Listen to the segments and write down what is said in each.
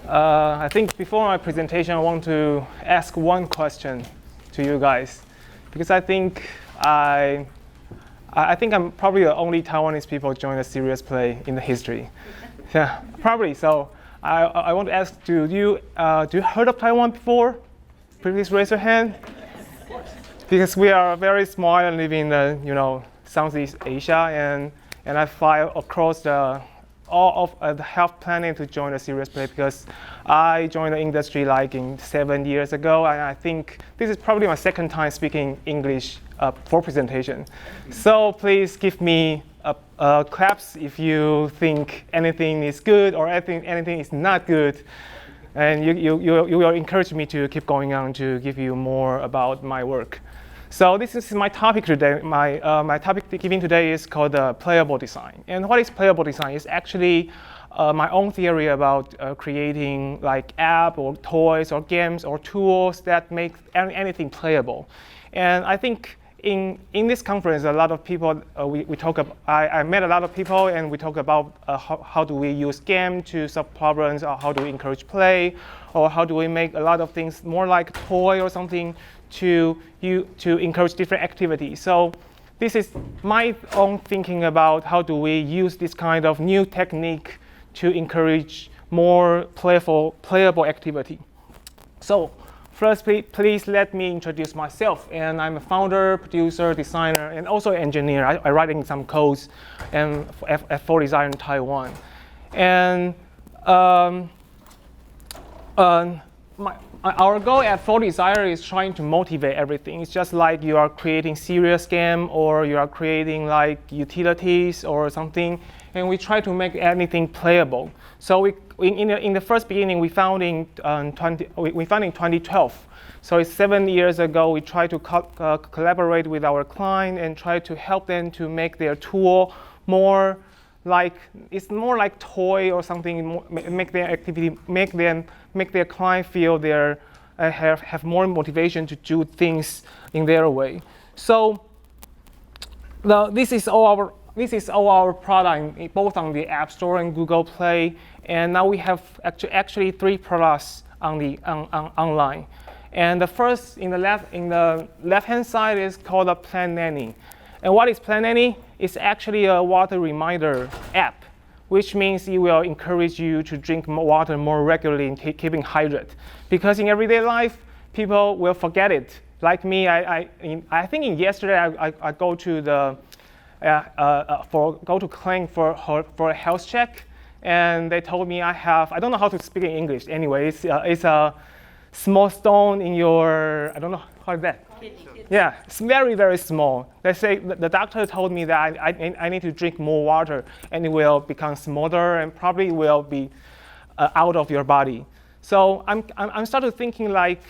I think before my presentation, I want to ask one question to you guys, because I think I'm probably the only Taiwanese people join a serious play in the history. Yeah, probably. So I want to ask, do you heard of Taiwan before? Please raise your hand. Because we are very small and live in the Southeast Asia, and I fly across all of the health planning to join a serious play because I joined the industry like 7 years ago, and I think this is probably my second time speaking English for presentation. So please give me claps if you think anything is good or anything is not good, and you will encourage me to keep going on to give you more about my work. So this is my topic today. My topic giving today is called playable design. And what is playable design? It's actually my own theory about creating like app or toys or games or tools that make anything playable. And I think in this conference, a lot of people we talk about. I met a lot of people, and we talk about how do we use game to solve problems, or how do we encourage play, or how do we make a lot of things more like toy or something to encourage different activities. So this is my own thinking about how do we use this kind of new technique to encourage more playable activity. So first, please let me introduce myself. And I'm a founder, producer, designer, and also engineer. I writing some codes at Fourdesire in Taiwan. And our goal at Fourdesire is trying to motivate everything. It's just like you are creating serious game or you are creating like utilities or something, and we try to make anything playable. So in the first beginning, we found in 2012. So it's 7 years ago. We try to collaborate with our client and try to help them to make their tool more like toy or something. Make their activity, make their client feel have more motivation to do things in their way. So now this is all our product, both on the App Store and Google Play. And now we have actually 3 products online. And the first in the left-hand side is called a Plant Nanny. And what is Plant Nanny? It's actually a water reminder app, which means it will encourage you to drink more water more regularly and keeping hydrated. Because in everyday life, people will forget it. Like me, I think yesterday I go to clinic for a health check, and they told me I don't know how to speak in English. Anyway, it's a small stone in your, I don't know how is that. Yeah, it's very, very small. They say the doctor told me that I need to drink more water, and it will become smaller and probably will be out of your body. So I'm started thinking like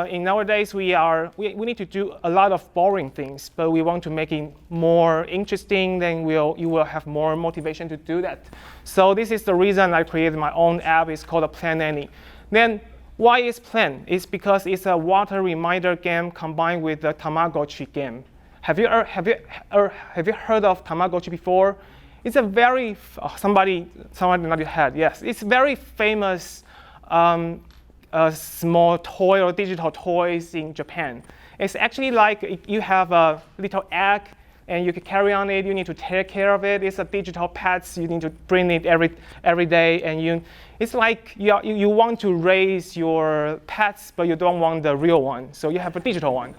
in nowadays we need to do a lot of boring things, but we want to make it more interesting. Then you will have more motivation to do that. So this is the reason I created my own app. It's called a Plant Nanny. Then why is Plant? It's because it's a water reminder game combined with the Tamagotchi game. Have you heard of Tamagotchi before? It's a very somebody not had. Yes, it's very famous small toy or digital toys in Japan. It's actually like you have a little egg and you can carry on it. You need to take care of it. It's a digital pet. You need to bring it every day, and it's like you want to raise your pets, but you don't want the real one. So you have a digital one.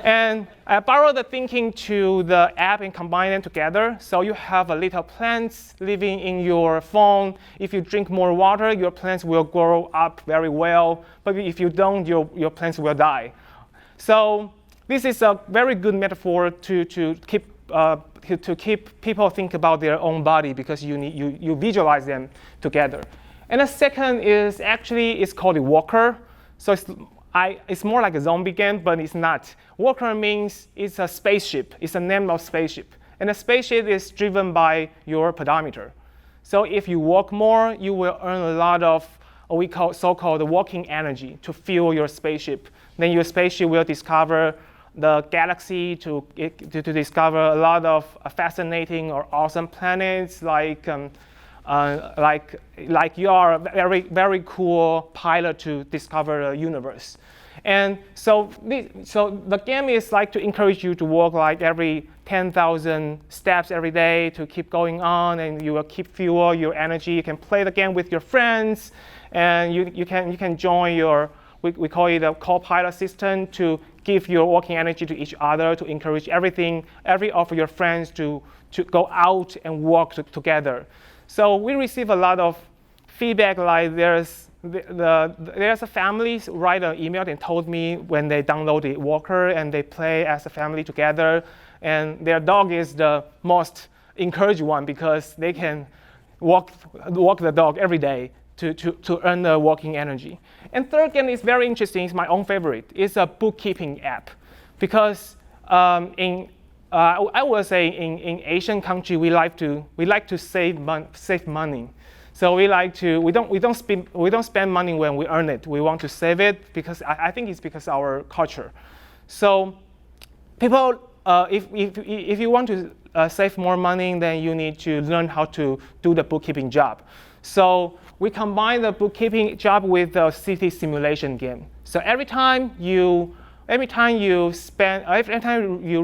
And I borrowed the thinking to the app and combine them together. So you have a little plants living in your phone. If you drink more water, your plants will grow up very well. But if you don't, your plants will die. So this is a very good metaphor to keep people think about their own body, because you visualize them together. And the second is it's called a Walkr. So it's more like a zombie game, but it's not. Walkr means it's a spaceship. It's the name of spaceship. And the spaceship is driven by your pedometer. So if you walk more, you will earn a lot of what we call so-called walking energy to fuel your spaceship. Then your spaceship will discover the galaxy to discover a lot of fascinating or awesome planets like like you are a very, very cool pilot to discover the universe. And so the game is like to encourage you to walk like every 10,000 steps every day to keep going on, and you will keep fuel your energy. You can play the game with your friends, and you can join your, we call it a co-pilot system, to give your walking energy to each other, to encourage every of your friends to go out and walk together. So we receive a lot of feedback, like there's a family write an email and told me when they downloaded Walkr and they play as a family together, and their dog is the most encouraged one because they can walk the dog every day to earn the walking energy. And third game is very interesting. It's my own favorite. It's a bookkeeping app, because I would say in Asian country we like to save money. So we don't spend money when we earn it. We want to save it because I think it's because of our culture. So people, if you want to save more money, then you need to learn how to do the bookkeeping job. So we combine the bookkeeping job with the city simulation game. So every time you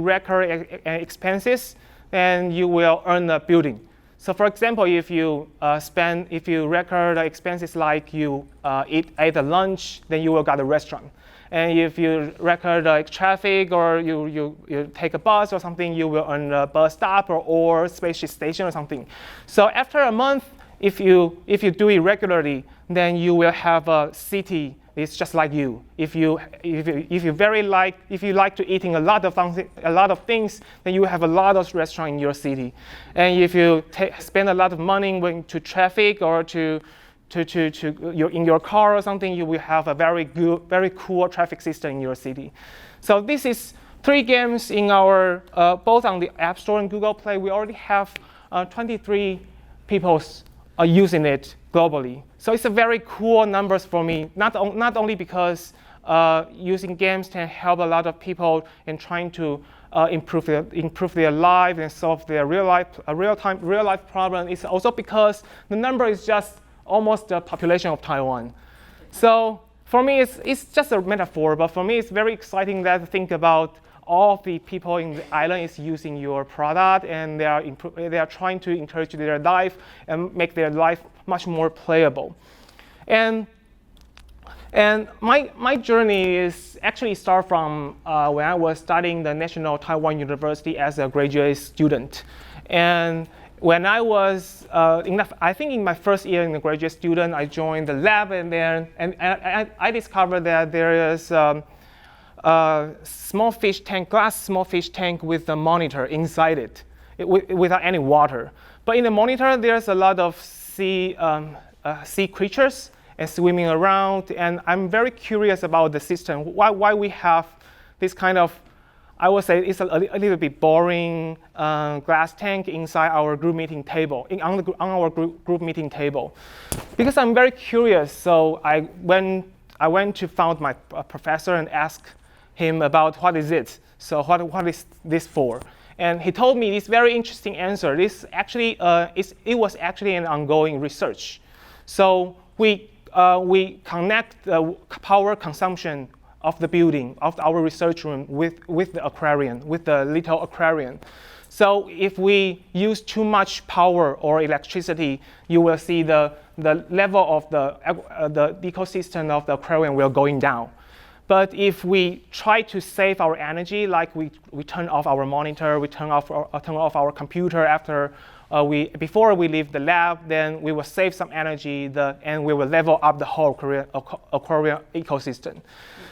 record expenses, then you will earn a building. So for example, if you record expenses like you ate a lunch, then you will get a restaurant. And if you record traffic or you take a bus or something, you will earn a bus stop or spaceship station or something. So after a month, if you do it regularly, then you will have a city. It's just like you. If you like to eating a lot of things, then you have a lot of restaurants in your city. And if you spend a lot of money going to traffic or in your car or something, you will have a very good, very cool traffic system in your city. So this is 3 games in our both on the App Store and Google Play. We already have 23 people using it globally. So it's a very cool numbers for me, not only because using games can help a lot of people in trying to improve their life and solve their real life problem. It's also because the number is just almost the population of Taiwan. So for me, it's just a metaphor, but for me, it's very exciting that to think about all of the people in the island is using your product, and they are trying to encourage their life and make their life much more playable. And my journey is actually start from when I was studying the National Taiwan University as a graduate student. And when I was I think in my first year in the graduate student, I joined the lab, and I discovered that there is small fish tank, glass small fish tank with a monitor inside it without any water. But in the monitor, there's a lot of sea creatures and swimming around. And I'm very curious about the system. Why we have this kind of, I would say it's a little bit boring glass tank inside our group meeting table, on our group meeting table. Because I'm very curious, so I went to find my professor and asked him about what is it. So what is this for? And he told me this very interesting answer. This actually it was actually an ongoing research. So we connect the power consumption of the building, of our research room with the aquarium, with the little aquarium. So if we use too much power or electricity, you will see the level of the ecosystem of the aquarium will going down. But if we try to save our energy, like we turn off our monitor, we turn off our computer before we leave the lab, then we will save some energy and we will level up the whole aquarium ecosystem.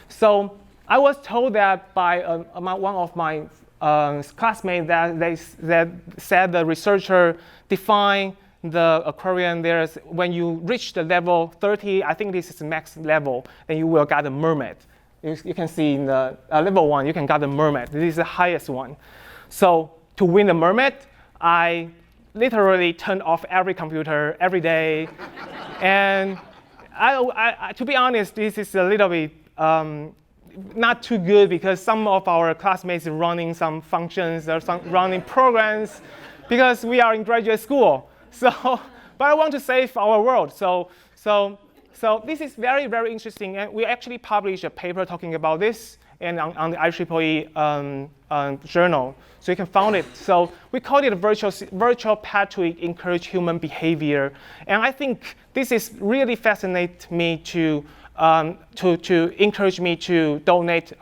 So I was told that by one of my classmates that said the researcher defined the aquarium. When you reach the level 30, I think this is the max level, then you will get a mermaid. You can see in the level 1, you can get a mermaid. This is the highest one. So to win the mermaid, I literally turned off every computer every day. And to be honest, this is a little bit not too good, because some of our classmates are running some functions or running programs because we are in graduate school. So but I want to save our world. So this is very, very interesting. And we actually published a paper talking about this and on the IEEE journal. So you can find it. So we call it a virtual path to encourage human behavior. And I think this is really fascinates me to encourage me to donate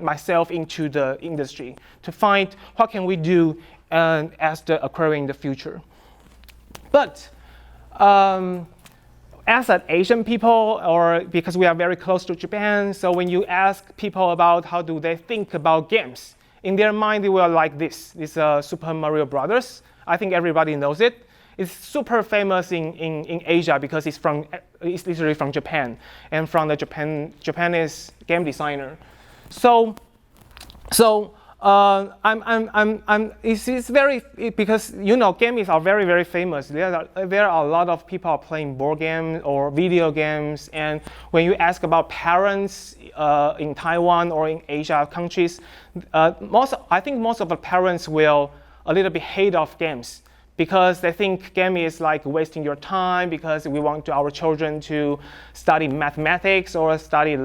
myself into the industry, to find what can we do as the occurring in the future. But as an Asian people, or because we are very close to Japan, so when you ask people about how do they think about games, in their mind they were like this. It's Super Mario Brothers. I think everybody knows it. It's super famous in Asia because it's literally from Japan and from the Japanese game designer. It's very, because games are very, very famous. There are a lot of people playing board games or video games, and when you ask about parents in Taiwan or in Asia countries, I think most of the parents will a little bit hate of games because they think game is like wasting your time because we want our children to study mathematics or study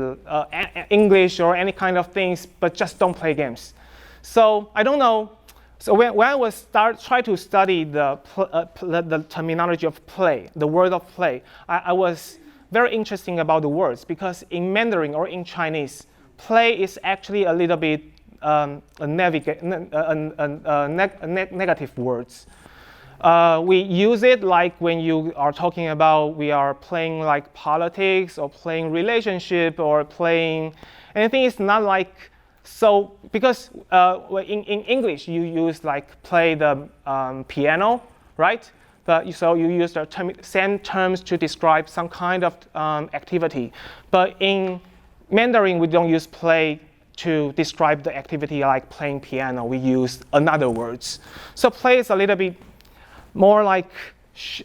English or any kind of things, but just don't play games. So I don't know. So when I was try to study the terminology of play, the word of play, I was very interested about the words because in Mandarin or in Chinese, play is actually a little bit negative words. We use it like when you are talking about we are playing like politics or playing relationship or playing anything. It's not like. So because in English you use like play the piano, right? So you use the same terms to describe some kind of activity. But in Mandarin we don't use play to describe the activity like playing piano. We use another words. So play is a little bit more like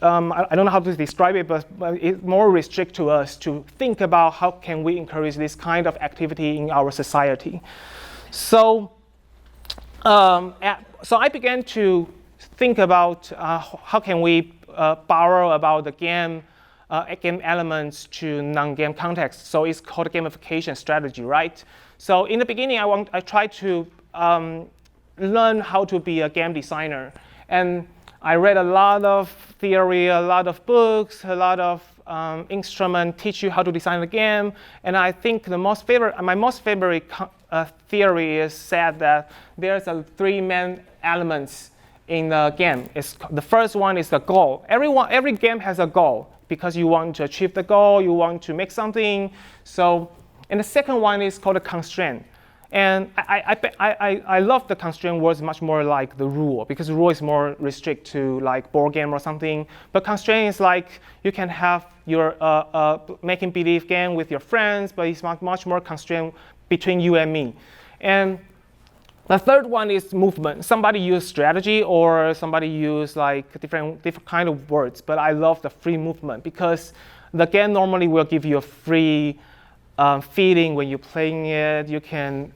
I don't know how to describe it, but it's more restrict to us to think about how can we encourage this kind of activity in our society. So I began to think about how can we borrow about the game elements to non-game context. So it's called a gamification strategy, right? So in the beginning, I tried to learn how to be a game designer, and I read a lot of theory, a lot of books, a lot of instruments teach you how to design a game. And I think my most favorite theory is said that there's three main elements in the game. The first one is the goal. Every game has a goal because you want to achieve the goal, you want to make something. And the second one is called a constraint. And I love the constraint words much more like the rule, because the rule is more restrict to like board game or something. But constraint is like you can have your making believe game with your friends, but it's much more constraint between you and me. And the third one is movement. Somebody use strategy or somebody use like different kind of words. But I love the free movement because the game normally will give you a free feeling when you're playing it. You can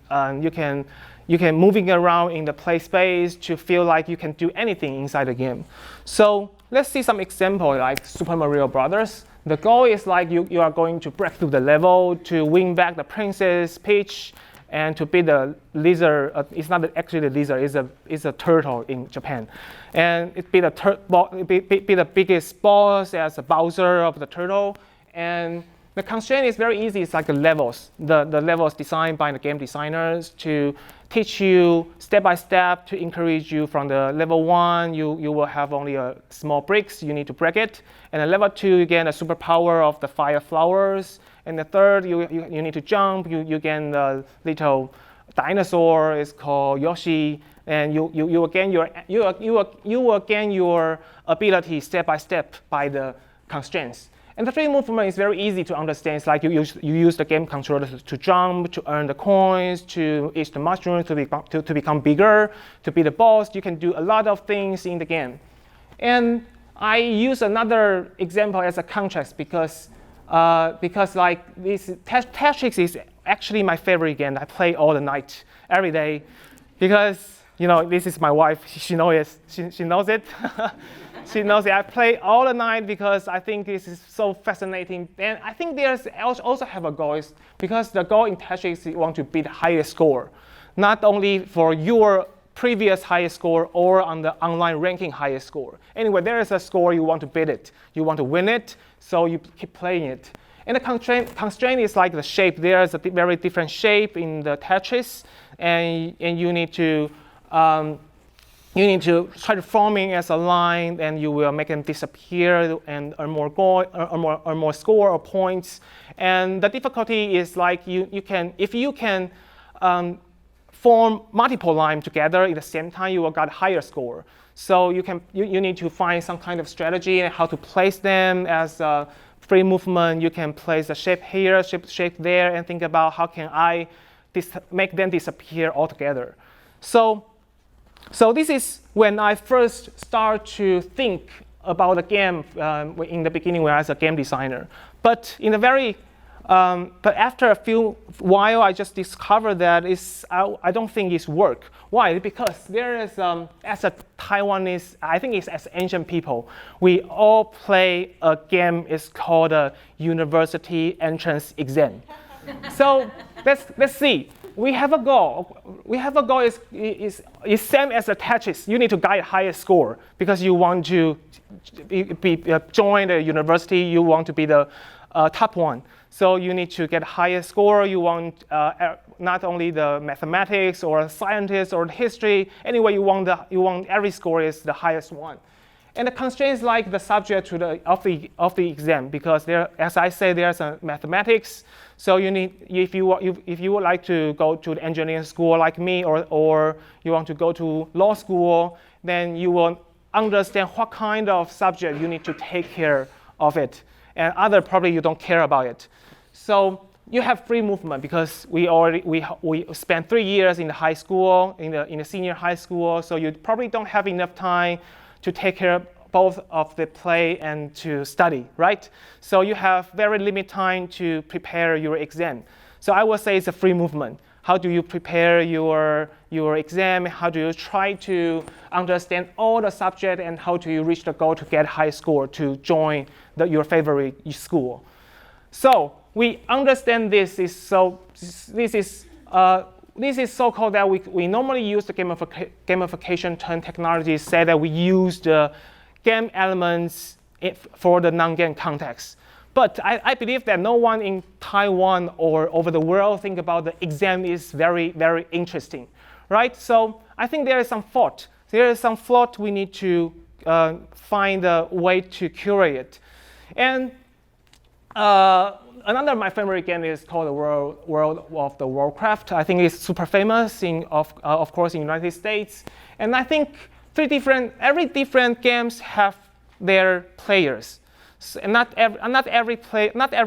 moving around in the play space to feel like you can do anything inside the game. So let's see some example like Super Mario Brothers. The goal is like you are going to break through the level to win back the Princess Peach and to beat the lizard. It's not actually the lizard. It's a turtle in Japan, and it beat the biggest boss as a Bowser of the turtle. And the constraint is very easy. It's like the levels. The levels designed by the game designers to teach you step by step to encourage you from the level 1. You will have only a small bricks. You need to break it. And then level 2, you get a superpower of the fire flowers. And the third, you need to jump. You get the little dinosaur. It's called Yoshi. And you will gain your ability step by step by the constraints. And the free movement is very easy to understand. It's like you use the game controller to jump, to earn the coins, to eat the mushrooms, to become bigger, to be the boss. You can do a lot of things in the game. And I use another example as a contrast because like this Tetris is actually my favorite game. I play all the night, every day, because this is my wife. She knows it. She knows it. She knows that I play all the night because I think this is so fascinating. And I think there's also have a goal, is because the goal in Tetris is you want to beat the highest score, not only for your previous highest score or on the online ranking highest score. Anyway, there is a score, you want to beat it. You want to win it, so you keep playing it. And the constraint is like the shape. There's a very different shape in the Tetris, and you need to try to forming as a line, and you will make them disappear and earn more score or points. And the difficulty is like if you can form multiple lines together at the same time, you will get higher score. So you need to find some kind of strategy and how to place them as a free movement. You can place a shape here, shape there, and think about how can I make them disappear altogether. So this is when I first start to think about the game in the beginning when I was a game designer. But after a while, I just discovered that I don't think it's work. Why? Because there is, as a Taiwanese, I think it's as ancient people, we all play a game. It's called a university entrance exam. So let's see. We have a goal. Is same as the Tetris. You need to get highest score because you want to join the university. You want to be the top one. So you need to get highest score. You want not only the mathematics or scientists or history. Anyway, you want every score is the highest one. And the constraints like the subject of the exam, because there, as I say, there's a mathematics. So you need, if you would like to go to the engineering school like me, or you want to go to law school, then you will understand what kind of subject you need to take care of it, and other probably you don't care about it. So you have free movement because we spent 3 years in the high school, in the senior high school. So you probably don't have enough time to take care of both of the play and to study, right? So you have very limited time to prepare your exam. So I would say it's a free movement. How do you prepare your exam? How do you try to understand all the subject, and how do you reach the goal to get high score to join your favorite school? So we understand this is so-called that we normally use the gamification term technology, say that we use the game elements for the non-game context. But I believe that no one in Taiwan or over the world think about the exam is very, very interesting, right? So I think there is some fault. There is some flaw we need to find a way to curate it. And another of my favorite game is called the World of the Warcraft. I think it's super famous of course in the United States. And I think every different games have their players. So, and not every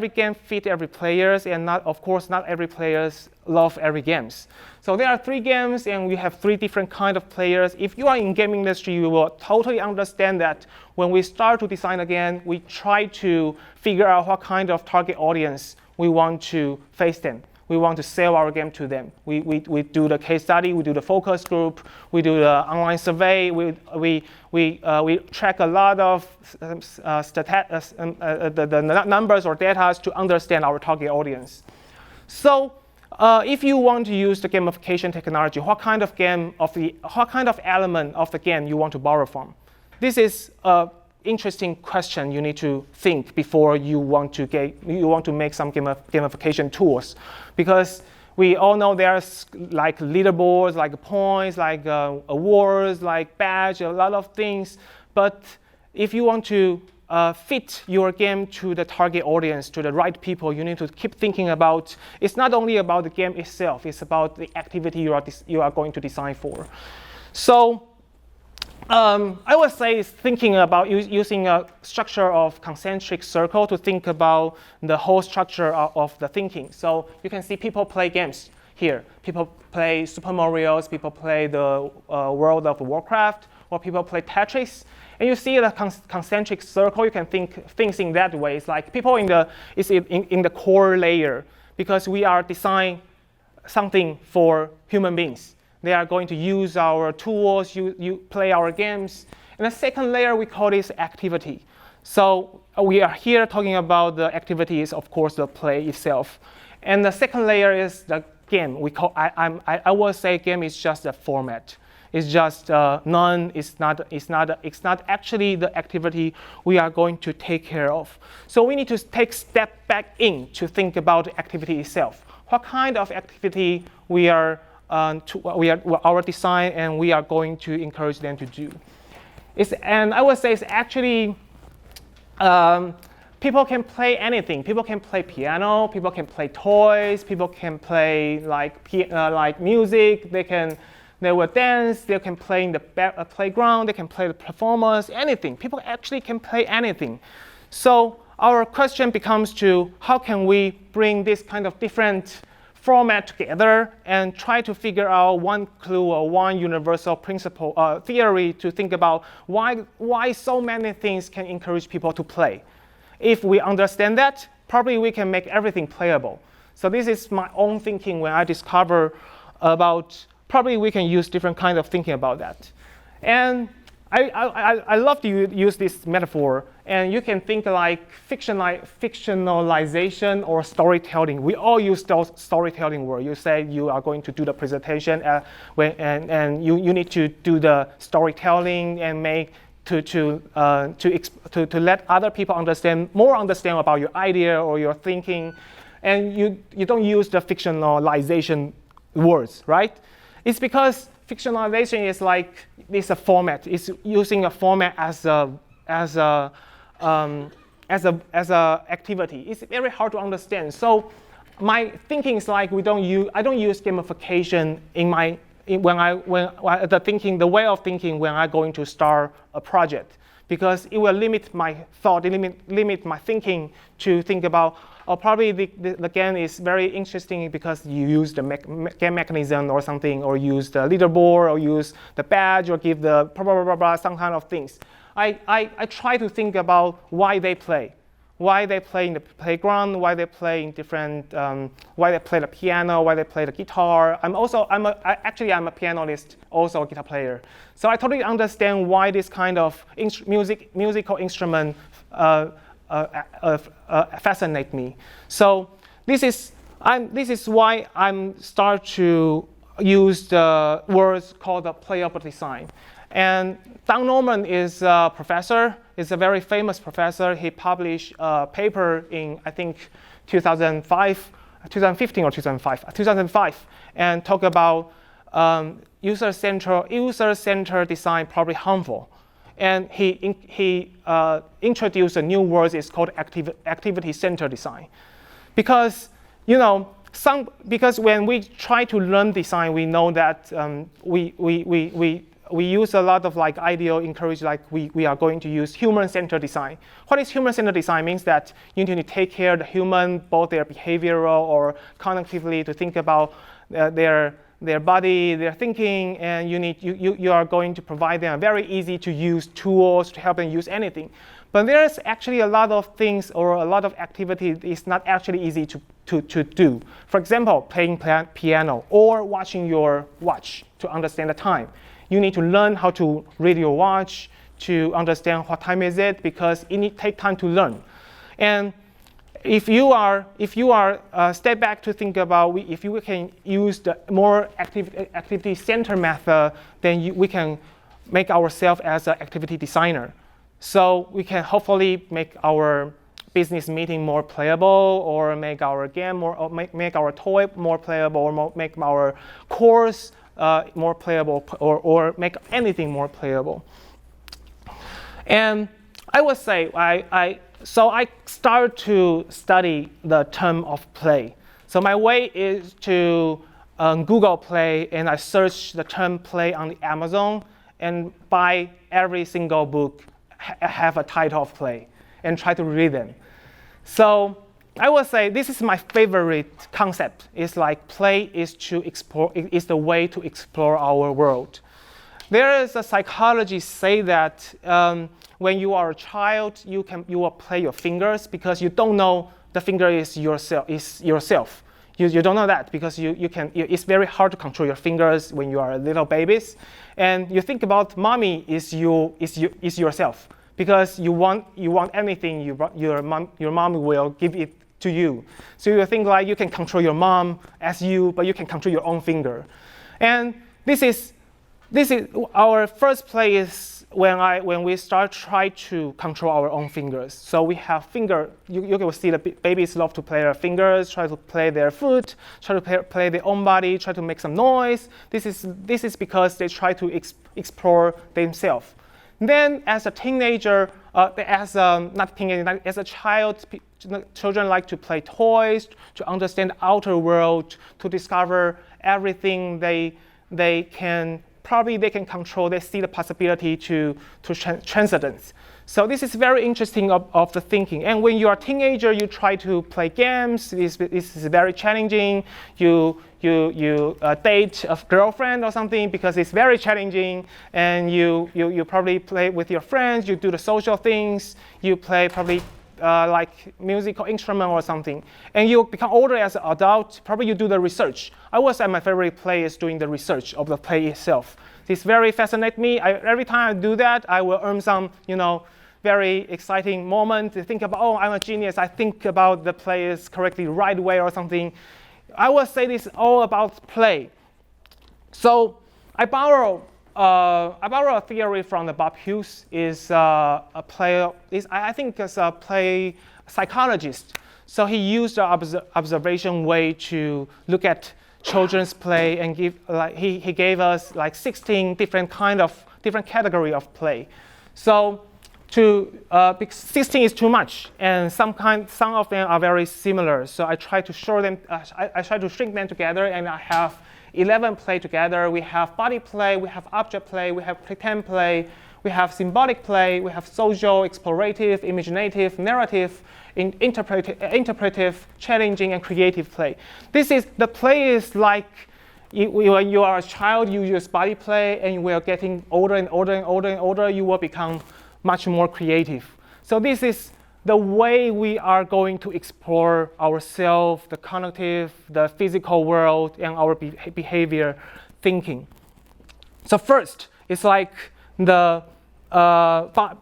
game fit every players, and of course not every players love every games. So there are 3 games, and we have 3 different kind of players. If you are in game industry, you will totally understand that when we start to design a game, we try to figure out what kind of target audience we want to face them. We want to sell our game to them. We do the case study, we do the focus group, we do the online survey, we track a lot of the numbers or data to understand our target audience. So if you want to use the gamification technology, what kind of element of the game you want to borrow from? This is a interesting question you need to think before you want to make some gamification tools, because we all know there's like leaderboards, like points, like awards, like badge, a lot of things. But if you want to fit your game to the target audience, to the right people, you need to keep thinking about. It's not only about the game itself; it's about the activity you are going to design for. So. I would say it's thinking about using a structure of concentric circle to think about the whole structure of the thinking. So you can see people play games here. People play Super Mario's, people play the World of Warcraft, or people play Tetris. And you see the concentric circle, you can think things in that way. It's like people in the core layer, because we are designing something for human beings. They are going to use our tools, you play our games, And the second layer, we call this activity. So we are here talking about the activity is, of course, the play itself. And the second layer is the game. I will say game is just a format. It's just it's not actually the activity we are going to take care of. So we need to take step back in to think about the activity itself. What kind of activity our design and we are going to encourage them to do. And I would say it's actually, people can play anything. People can play piano, people can play toys, people can play like music, they will dance, they can play in the playground, they can play the performance, anything. People actually can play anything. So our question becomes to how can we bring this kind of different format together and try to figure out one clue or one universal principle theory to think about why so many things can encourage people to play. If we understand that, probably we can make everything playable. So this is my own thinking when I discover about, probably we can use different kinds of thinking about that. And I love to use this metaphor, and you can think like fictionalization or storytelling. We all use those storytelling words. You say you are going to do the presentation, and you need to do the storytelling and make to let other people understand about your idea or your thinking, and you don't use the fictionalization words, right? It's because fictionalization is like it's a format. It's using a format as a activity. It's very hard to understand. So my thinking is like I don't use gamification in the way of thinking when I'm going to start a project, because it will limit my thought, limit my thinking to think about. Or probably the game is very interesting because you use the game mechanism or something, or use the leaderboard, or use the badge, or give the some kind of things. I try to think about why they play in the playground, why they play in different, why they play the piano, why they play the guitar. I'm a pianist, also a guitar player. So I totally understand why this kind of musical instrument fascinate me. So this is why I'm start to use the words called the playable design. And Don Norman is a professor. He's a very famous professor. He published a paper in, I think, 2015 or 2005, and talk about user-centered design probably harmful. And he introduced a new word. It's called activity-centered design, because because when we try to learn design, we know that we use a lot of ideal encourage we are going to use human-centered design. What is human-centered design? Means that you need to take care of the human, both their behavioral or cognitively, to think about their body, their thinking, and you are going to provide them very easy to use tools to help them use anything. But there's actually a lot of things or a lot of activity is not actually easy to do. For example, playing piano or watching your watch to understand the time. You need to learn how to read your watch to understand what time is it, because it takes time to learn. And if you are step back to think about if you can use the more activity-centered method, then we can make ourselves as an activity designer. So we can hopefully make our business meeting more playable, or make our game more, or make our toy more playable, or make our course more playable, or make anything more playable. And I would say so I started to study the term of play. So my way is to Google Play, and I search the term play on the Amazon, and buy every single book have a title of play, and try to read them. So I would say this is my favorite concept. It's like play is the way to explore our world. There is a psychology say that when you are a child, you will play your fingers because you don't know the finger is yourself. You don't know that because it's very hard to control your fingers when you are little babies. And you think about mommy is yourself because you want anything, your mom will give it to you. So you think like you can control your mom as you, but you can control your own finger. And this is our first play is when we start try to control our own fingers. So we have finger. You can see the babies love to play their fingers, try to play their foot, try to play their own body, try to make some noise. This is because they try to explore themselves. Then as a teenager, as a child, children like to play toys, to understand the outer world, to discover everything they can control. They see the possibility to transcendence. So this is very interesting of the thinking. And when you are a teenager, you try to play games. This is very challenging. You date a girlfriend or something because it's very challenging. And you probably play with your friends. You do the social things. You play probably like musical instrument or something. And you become older as an adult, probably you do the research. I would say my favorite play is doing the research of the play itself. This very fascinates me. Every time I do that, I will earn some, very exciting moment to think about, oh, I'm a genius. I think about the play is correctly right way or something. I would say this is all about play. So I borrow a theory from the Bob Hughes. I think it's a play psychologist. So he used the observation way to look at children's play and he gave us like 16 different category of play. So because 16 is too much, and some of them are very similar. So I try to show them. I try to shrink them together, and I have 11 play together. We have body play, we have object play, we have pretend play, we have symbolic play, we have social, explorative, imaginative, narrative, interpretive, challenging, and creative play. The play is like when you are a child, you use body play, and we are getting older and older and older and older, you will become much more creative. So this is the way we are going to explore ourselves, the cognitive, the physical world, and our behavior thinking. So first, it's like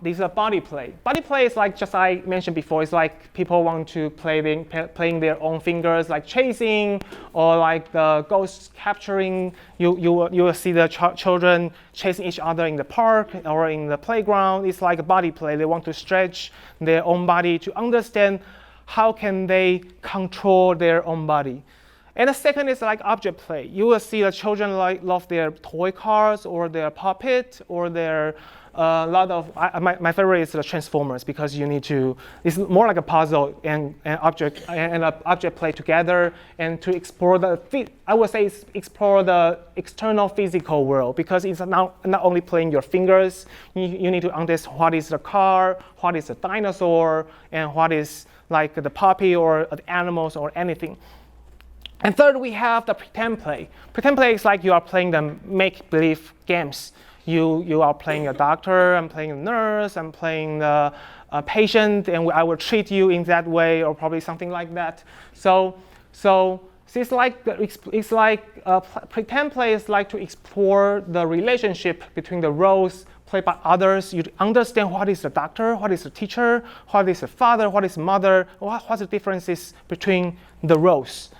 these are body play. Body play is like, just I mentioned before, it's like people want to playing their own fingers, like chasing or like the ghost capturing. You will see the children chasing each other in the park or in the playground. It's like a body play. They want to stretch their own body to understand how can they control their own body. And the second is like object play. You will see the children love their toy cars or their puppet or their my favorite is the Transformers because it's more like a puzzle and object play together and to explore explore the external physical world because it's not only playing your fingers. You need to understand what is the car, what is the dinosaur, and what is like the puppy or the animals or anything. And third, we have the pretend play. Pretend play is like you are playing the make-believe games. You are playing a doctor, I'm playing a nurse, I'm playing the patient, and I will treat you in that way, or probably something like that. So it's like pretend play is like to explore the relationship between the roles played by others. You understand what is the doctor, what is the teacher, what is the father, what is the mother, what's the differences between the roles.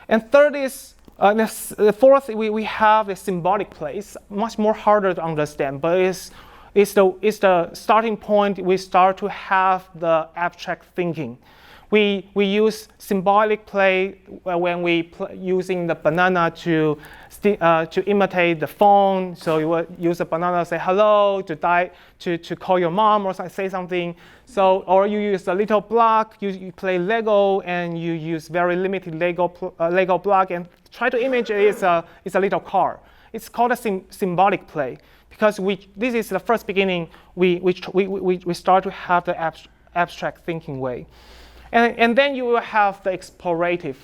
And third is the fourth, we have the symbolic play. It's much more harder to understand, but it's the starting point. We start to have the abstract thinking. We use symbolic play when we using the banana to imitate the phone. So you would use a banana, say hello, to call your mom or say something. So, or you use a little block. You play Lego and you use very limited Lego block and try to image it's a little car. It's called a symbolic play because this is the first beginning. We start to have the abstract thinking way. And then you will have the explorative.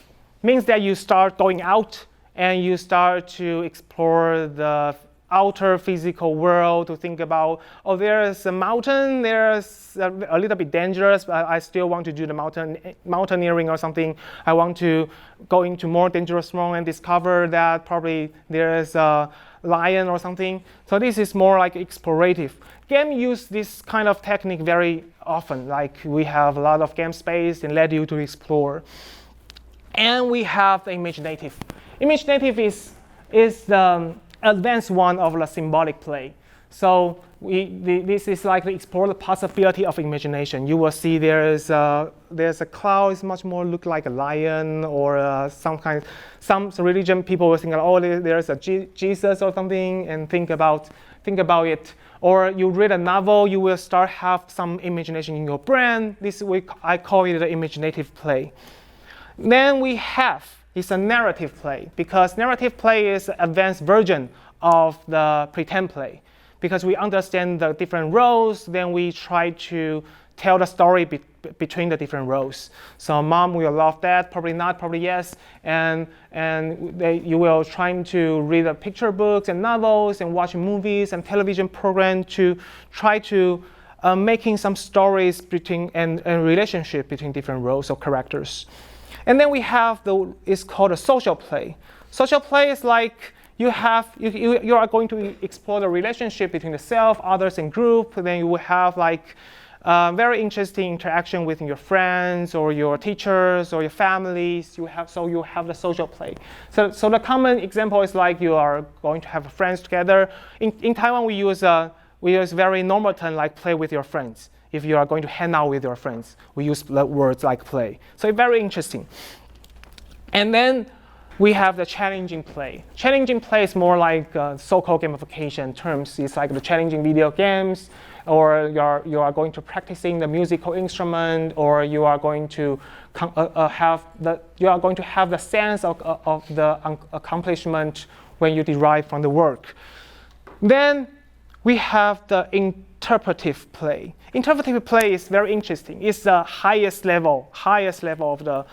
Means that you start going out and you start to explore the outer physical world, to think about, oh, there's a mountain, there's a little bit dangerous, but I still want to do the mountaineering or something. I want to go into more dangerous realm and discover that probably there's a lion or something. So this is more like explorative. Game use this kind of technique very often, like we have a lot of game space and let you to explore. And we have the imaginative. Imaginative is the advanced one of the symbolic play. So this is like to explore the possibility of imagination. You will see there's a cloud. It's much more look like a lion or some religion. People will think, oh, there's a Jesus or something, and think about it. Or you read a novel, you will start have some imagination in your brain. I call it the imaginative play. Then we have is a narrative play, because narrative play is an advanced version of the pretend play. Because we understand the different roles, then we try to tell the story between the different roles. So mom will love that, probably not, probably yes. And you will try to read the picture books and novels and watch movies and television programs to try to making some stories between and relationship between different roles or characters. And then we have it's called a social play. Social play is like you are going to explore the relationship between the self, others, and group. Then you will have like very interesting interaction with your friends or your teachers or your families. You have the social play. So the common example is like you are going to have friends together. In Taiwan, we use very normal term like play with your friends. If you are going to hang out with your friends, we use the words like play. So it's very interesting. And then we have the challenging play. Challenging play is more like so-called gamification terms. It's like the challenging video games, or you are going to practicing the musical instrument, or you are going to have the sense of the accomplishment when you derive from the work. Then we have the interpretive play. Interpretive play is very interesting. It's the highest level of the.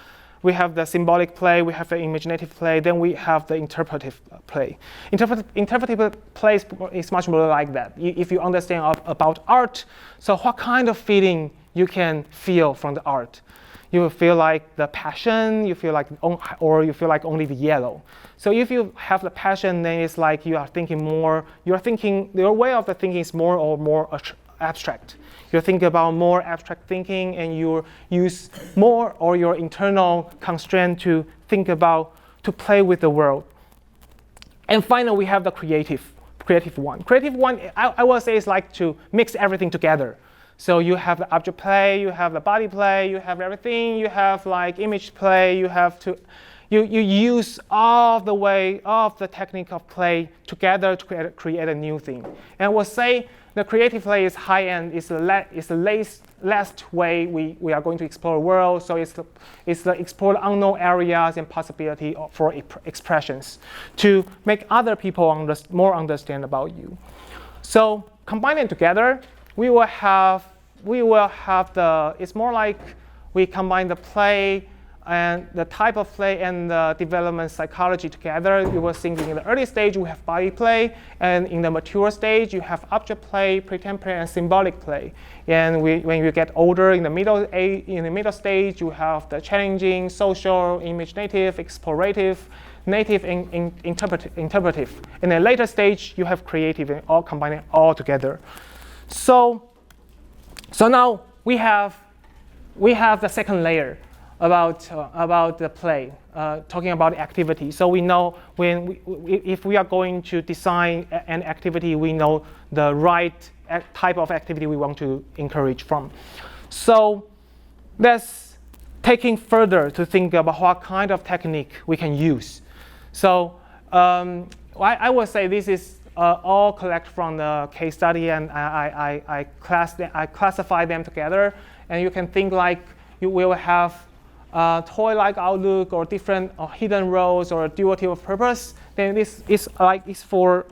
We have the symbolic play, we have the imaginative play, then we have the interpretive play. Interpretive play is much more like that. If you understand about art, so what kind of feeling you can feel from the art? You will feel like the passion, you feel like only the yellow. So if you have the passion, then it's like your way of the thinking is more abstract. You think about more abstract thinking, and you use more or your internal constraint to play with the world. And finally, we have the creative one. Creative one, I will say, is like to mix everything together. So you have the object play, you have the body play, you have everything, you have like image play, you use all the technique of play together to create a new thing. And I will say the creative play is high end. It's the last way we are going to explore the world. So it's the explore unknown areas and possibility for expressions to make other people more understand about you. So combining together, we will have it's more like we combine the play and the type of play and the development psychology together. You will think in the early stage we have body play, and in the mature stage you have object play, pretend play, and symbolic play. And when you get older, in the middle stage you have the challenging, social, imaginative, explorative, native, and interpretive. In the later stage you have creative, and all combining all together. So now we have the second layer about the play, talking about activity. So we know if we are going to design an activity, we know the right type of activity we want to encourage from. So that's taking further to think about what kind of technique we can use. So I would say this is all collect from the case study, and I classify them together, and you can think like you will have toy-like outlook or different or hidden roles or duality of purpose. Then this is for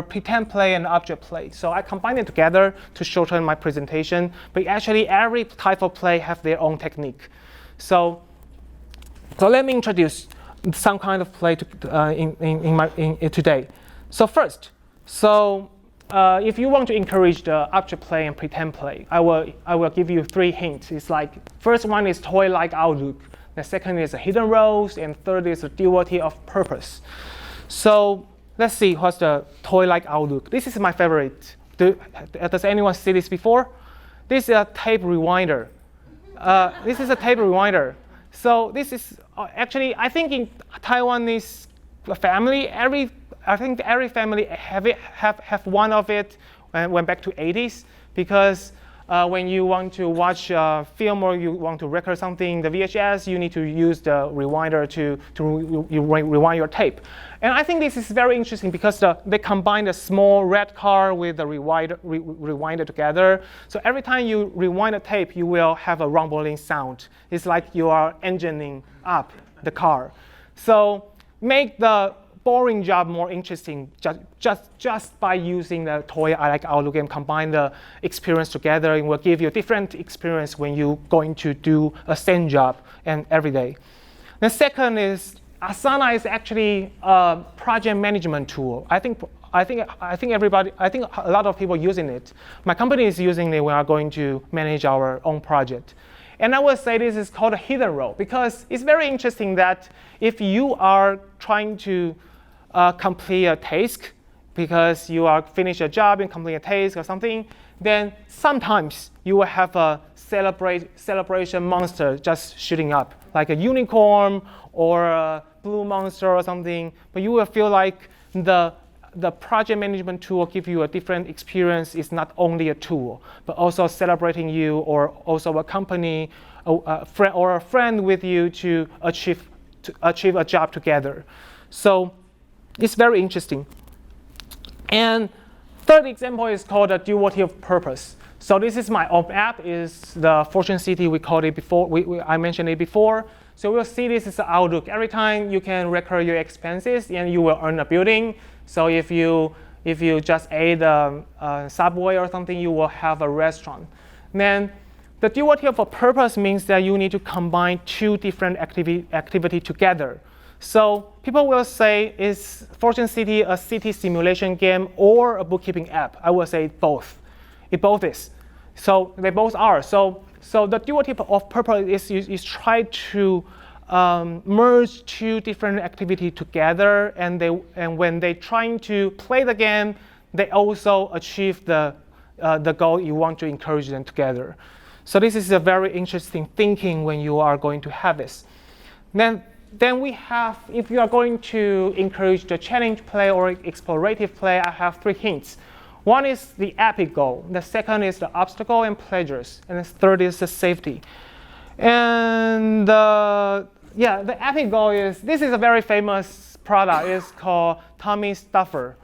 pretend play and object play. So I combine it together to shorten my presentation. But actually, every type of play have their own technique. So let me introduce some kind of play today. So first, if you want to encourage the object play and pretend play, I will give you 3 hints. It's like, first one is toy-like outlook. The second is hidden roles, and third is a duality of purpose. So let's see what's the toy-like outlook. This is my favorite. Does anyone see this before? This is a tape rewinder. This is a tape rewinder. So this is actually, I think in Taiwanese family, I think every family have one of it when went back to 80s, because when you want to watch a film or you want to record something, the VHS, you need to use the rewinder to rewind your tape. And I think this is very interesting because they combine the small red car with the rewinder together. So every time you rewind a tape, you will have a rumbling sound. It's like you are engineering up the car. So make the boring job more interesting just by using the toy-like outlook and combine the experience together. It will give you a different experience when you're going to do a same job and every day. The second is Asana is actually a project management tool. I think a lot of people using it. My company is using it when we are going to manage our own project. And I would say this is called a hidden role, because it's very interesting that if you are trying to complete a task, because you are finish a job and complete a task or something, then sometimes you will have a celebration monster just shooting up, like a unicorn or a blue monster or something. But you will feel like the project management tool will give you a different experience. It's not only a tool, but also celebrating you, or also a company, a friend with you to achieve a job together. So it's very interesting. And third example is called a duality of purpose. So this is my own app. Is the Fortune City, we called it before. I mentioned it before. So we'll see this as an outlook. Every time you can record your expenses, and you will earn a building. So if you just ate a Subway or something, you will have a restaurant. Then the duality of a purpose means that you need to combine 2 different activity together. So people will say, is Fortune City a city simulation game or a bookkeeping app? I will say both. It both is. So they both are. So the duality of purpose is try to merge 2 different activities together, and when they're trying to play the game, they also achieve the goal you want to encourage them together. So this is a very interesting thinking when you are going to have this. Then we have, if you are going to encourage the challenge play or explorative play, I have 3 hints. One is the epic goal. The second is the obstacle and pleasures. And the third is the safety. And the epic goal is, this is a very famous product. It's called Tummy Stuffer.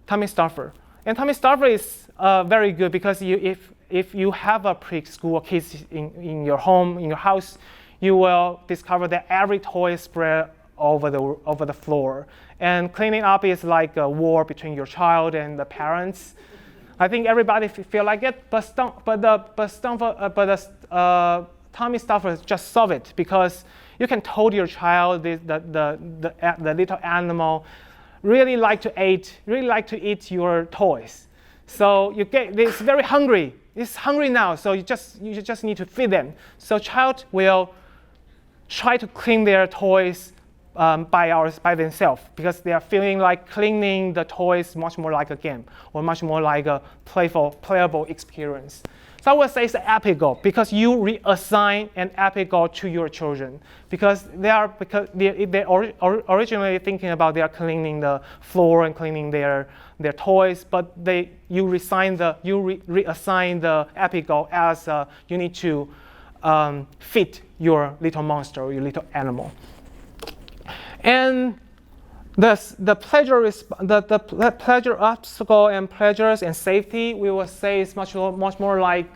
Tummy Stuffer. And Tummy Stuffer is very good because if you have a preschool kids in your home, in your house, you will discover that every toy is spread over the floor. And cleaning up is like a war between your child and the parents. I think everybody feel like it, but the Tummy Stuffer just solve it, because you can told your child the little animal really like to eat your toys. So you get this very hungry. It's hungry now, so you just need to feed them. So child will try to clean their toys by themselves, because they are feeling like cleaning the toys much more like a game, or much more like a playable experience. So I would say it's an epic goal, because you reassign an epic goal to your children, because they're originally thinking about they are cleaning the floor and cleaning their toys, but you reassign the epic goal as you need to feed your little monster or your little animal. And the pleasure, obstacle, and pleasures and safety, we will say is much more like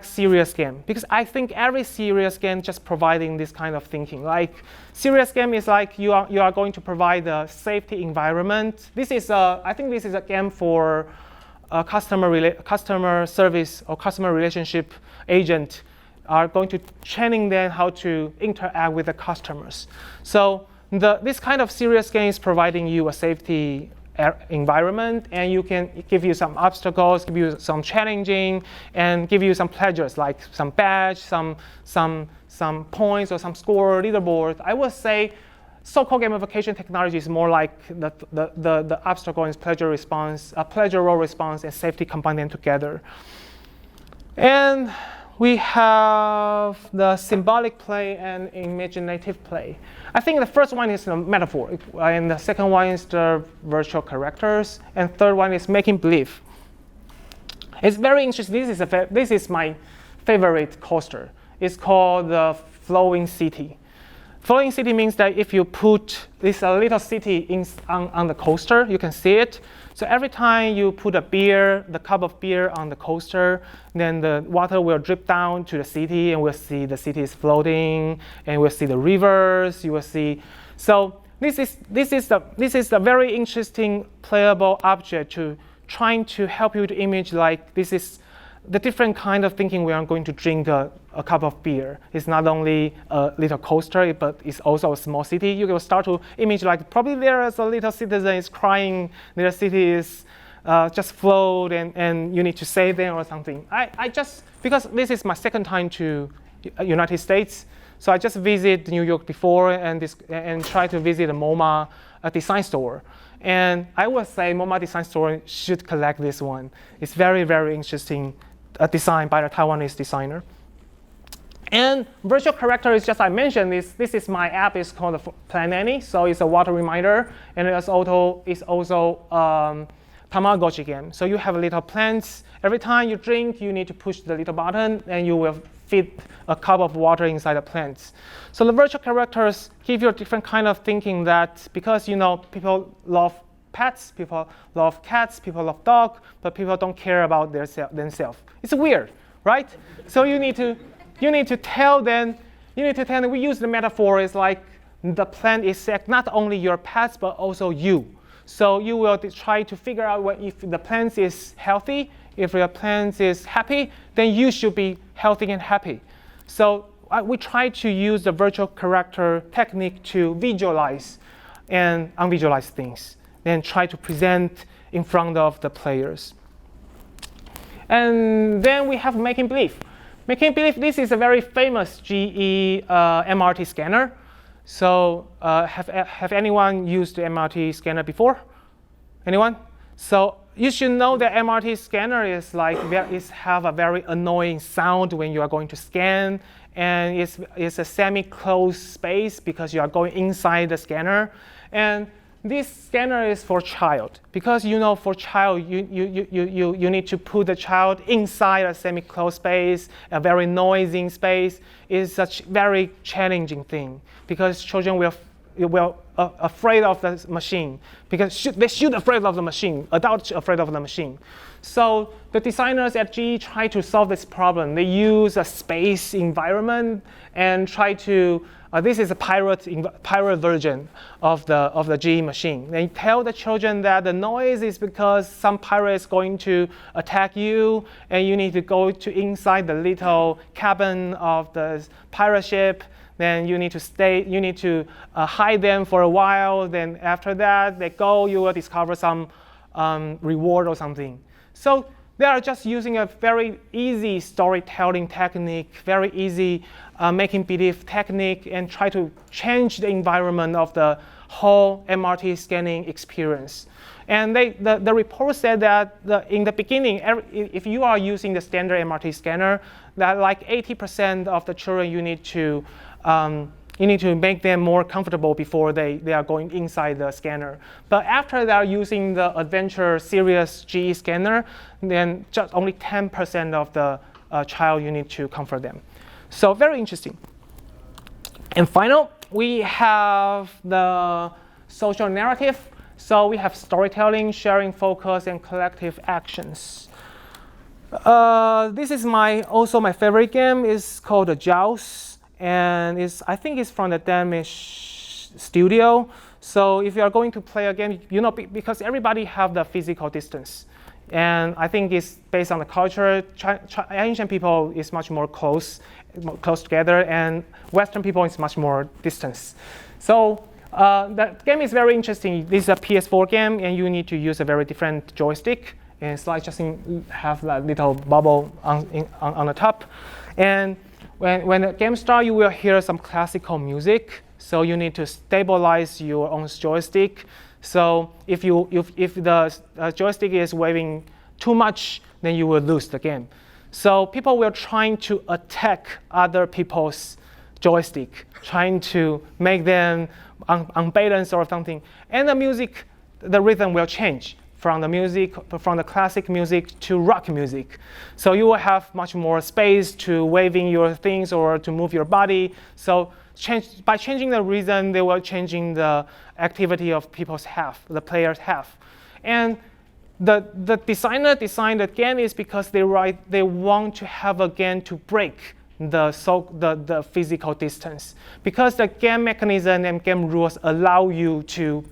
serious game, because I think every serious game just providing this kind of thinking. Like serious game is like you are going to provide a safety environment. I think this is a game for customer service or customer relationship agent are going to training them how to interact with the customers. So this kind of serious game is providing you a safety environment, and you can give you some obstacles, give you some challenging, and give you some pleasures like some badge, some points or some score leaderboard. I would say so-called gamification technology is more like the obstacle and pleasure response, pleasure role response, and safety combined together. And we have the symbolic play and imaginative play. I think the first one is the metaphor, and the second one is the virtual characters, and third one is making believe. It's very interesting. This is my favorite coaster. It's called the Flowing City. Flowing City means that if you put this little city on the coaster, you can see it. So every time you put the cup of beer on the coaster, then the water will drip down to the city, and we'll see the city is floating, and we'll see the rivers. You will see. So this is a very interesting playable object to trying to help you to image like this is the different kind of thinking we are going to drink a cup of beer. It's not only a little coaster, but it's also a small city. You will start to image like probably there is a little citizen is crying, their city is just float, and you need to save them or something. Because this is my second time to United States, so I just visited New York before and try to visit a MoMA design store. And I would say MoMA design store should collect this one. It's very, very interesting design by the Taiwanese designer. And virtual character is just I mentioned this is my app. It's called the Plant Nanny. So it's a water reminder, and it's also Tamagotchi game. So you have little plants. Every time you drink, you need to push the little button, and you will fit a cup of water inside the plants. So the virtual characters give you a different kind of thinking that because people love pets, people love cats, people love dogs, but people don't care about themselves. It's weird, right? So you need to tell them. We use the metaphor is like the plant is not only your pets but also you. So you will try to figure out if the plant is healthy, if your plant is happy, then you should be healthy and happy. So we try to use the virtual character technique to visualize and unvisualize things, then try to present in front of the players. And then we have making believe. Making believe, this is a very famous GE MRT scanner. So have anyone used the MRT scanner before? Anyone? So you should know that MRT scanner is have a very annoying sound when you are going to scan, and it's a semi-closed space because you are going inside the scanner. And this scanner is for child because for child you need to put the child inside a semi-closed space, a very noisy space. Is such very challenging thing because children will afraid of the machine because they should afraid of the machine. Adults afraid of the machine. So the designers at GE try to solve this problem. They use a space environment and try to. This is a pirate version of the GE machine. They tell the children that the noise is because some pirate is going to attack you, and you need to go to inside the little cabin of the pirate ship. Then you need to stay. You need to hide them for a while. Then after that, they go. You will discover some reward or something. So they are just using a very easy storytelling technique, very easy making believe technique, and try to change the environment of the whole MRT scanning experience. And the report said that in the beginning, if you are using the standard MRT scanner, that like 80% of the children you need to make them more comfortable before they are going inside the scanner. But after they are using the adventure serious GE scanner, then just only 10% of the child you need to comfort them. So very interesting. And final, we have the social narrative. So we have storytelling, sharing focus, and collective actions. This is also my favorite game. It's called the Jaws. And I think it's from the Danish studio. So if you are going to play a game, because everybody have the physical distance. And I think it's based on the culture. Asian people is much more close together, and Western people is much more distance. So The game is very interesting. This is a PS4 game, and you need to use a very different joystick. And it's like just have that little bubble on the top. And when the game starts, you will hear some classical music. So you need to stabilize your own joystick. So if the joystick is waving too much, then you will lose the game. So people will trying to attack other people's joystick, trying to make them unbalanced or something. And the music, the rhythm will change from the classic music to rock music. So you will have much more space to waving your things or to move your body. So by changing the rhythm, they were changing the activity of the players have. And the designer designed the game is because they want to have a game to break the physical distance. Because the game mechanism and game rules allow you to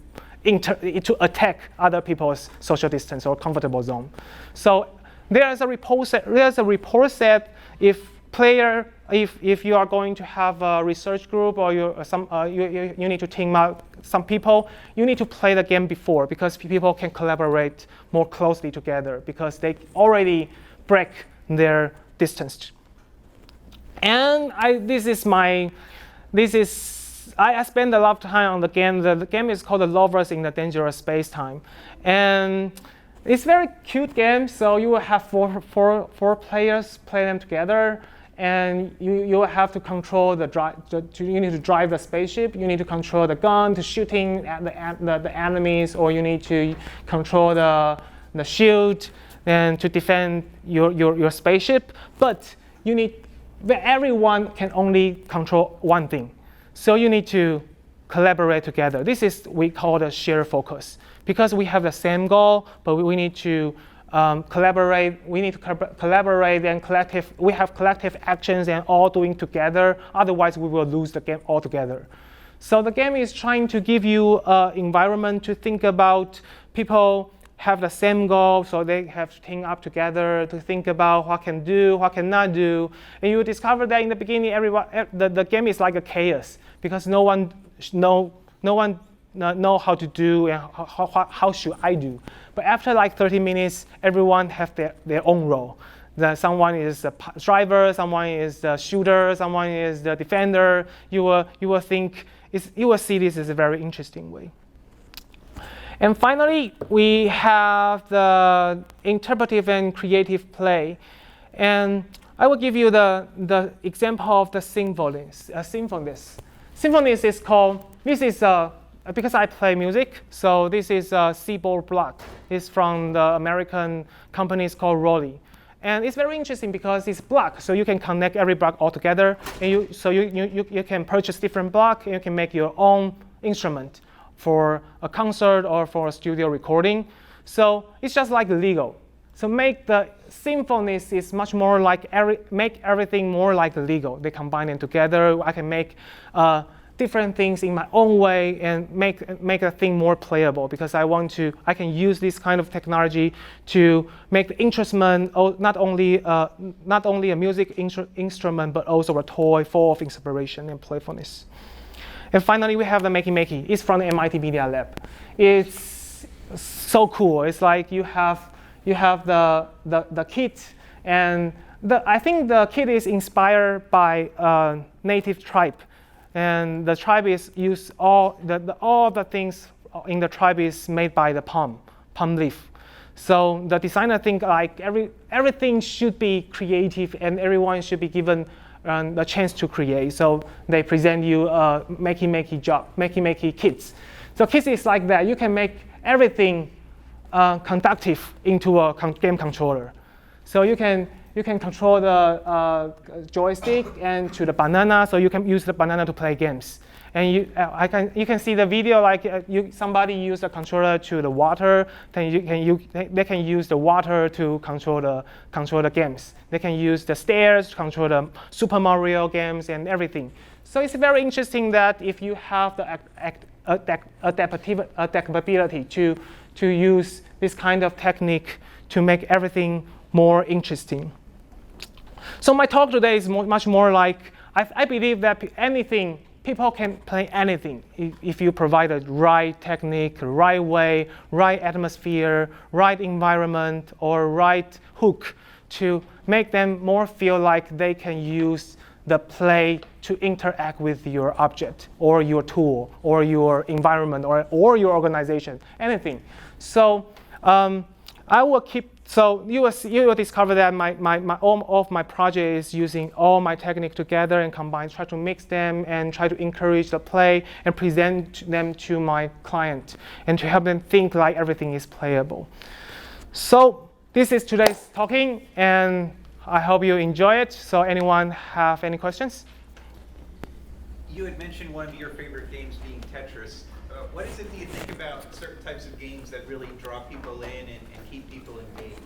attack other people's social distance or comfortable zone. So there's a report said if you are going to have a research group or you need to team up some people, you need to play the game before because people can collaborate more closely together because they already break their distance. And I spend a lot of time on the game. The game is called The Lovers in the Dangerous Space-Time. And it's a very cute game. So you will have four players play them together. And you will have to control you need to drive the spaceship. You need to control the gun to shooting at the enemies, or you need to control the shield and to defend your spaceship. But everyone can only control one thing. So you need to collaborate together. This is we call the shared focus. Because we have the same goal, but we need to collaborate. We need to collaborate and we have collective actions and all doing together. Otherwise, we will lose the game altogether. So the game is trying to give you an environment to think about. People have the same goal, so they have to team up together to think about what can do, what cannot do. And you discover that in the beginning, the game is like a chaos because no one know how to do and how should I do. But after like 30 minutes, everyone has their own role. Someone is the driver, someone is the shooter, someone is the defender. You will see this as a very interesting way. And finally, we have the interpretive and creative play. And I will give you the example of the symphonies. Symphonies is called, because I play music, so this is a keyboard block. It's from the American company called Rolly. And it's very interesting because it's block, so you can connect every block all together. And you can purchase different block, and you can make your own instrument for a concert or for a studio recording. So it's just like Lego. So make the symphonies is much more like make everything more like Lego. They combine them together. I can make different things in my own way and make a thing more playable because I can use this kind of technology to make the instrument not only a music instrument but also a toy full of inspiration and playfulness. And finally, we have the Makey. It's from the MIT Media Lab. It's so cool. It's like you have the kit, and I think the kit is inspired by a native tribe, and the tribe is use all the things in the tribe is made by the palm leaf. So the designer think like everything should be creative and everyone should be given the chance to create. So they present you Makey kits. So kits is like that. You can make everything conductive into a game controller. So you can control the joystick and to the banana. So you can use the banana to play games. And you can see the video like somebody use the controller to the water. Then they can use the water to control the games. They can use the stairs to control the Super Mario games and everything. So it's very interesting that if you have the adaptability to use this kind of technique to make everything more interesting. So my talk today is much more like I believe that anything people can play anything if you provide the right technique, right way, right atmosphere, right environment, or right hook to make them more feel like they can use the play to interact with your object or your tool or your environment or your organization, anything. So I will keep. So you will discover that all of my project is using all my technique together and combine, try to mix them and try to encourage the play and present them to my client and to help them think like everything is playable. So this is today's talking, and I hope you enjoy it. So anyone have any questions? You had mentioned one of your favorite games being Tetris. What is it do you think about certain types of games that really draw people in and keep people engaged?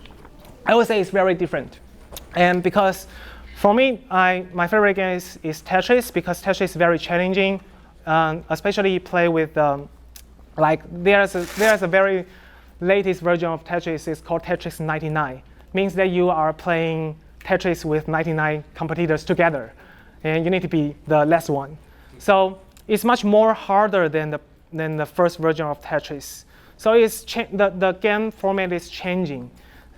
I would say it's very different. And because for me, my favorite game is Tetris, because Tetris is very challenging, especially you play with, like there's a very latest version of Tetris. It's called Tetris 99. Means that you are playing Tetris with 99 competitors together, and you need to be the last one. So it's much more harder than the first version of Tetris. So the game format is changing.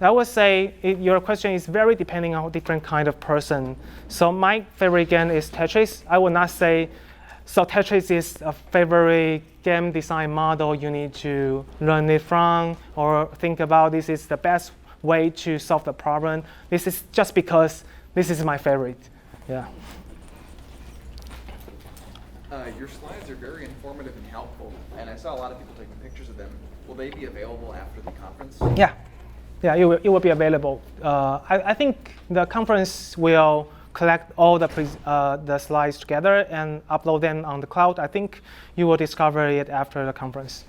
I would say your question is very depending on different kind of person. So my favorite game is Tetris. I would not say, so Tetris is a favorite game design model you need to learn it from or think about this is the best way to solve the problem. This is just because this is my favorite. Yeah. Your slides are very informative and helpful, and I saw a lot of people taking pictures of them. Will they be available after the conference? Yeah. Yeah, it will be available. I think the conference will collect all the slides together and upload them on the cloud. I think you will discover it after the conference.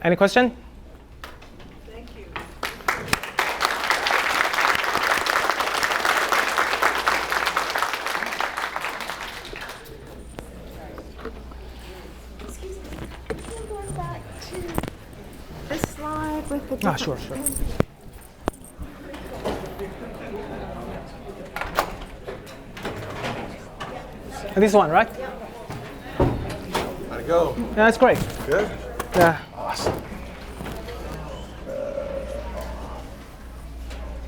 Any question? Thank you. Excuse me, can you go back to this slide with the different Sure. This one, right? How'd it go? Yeah, that's great. Good? Yeah.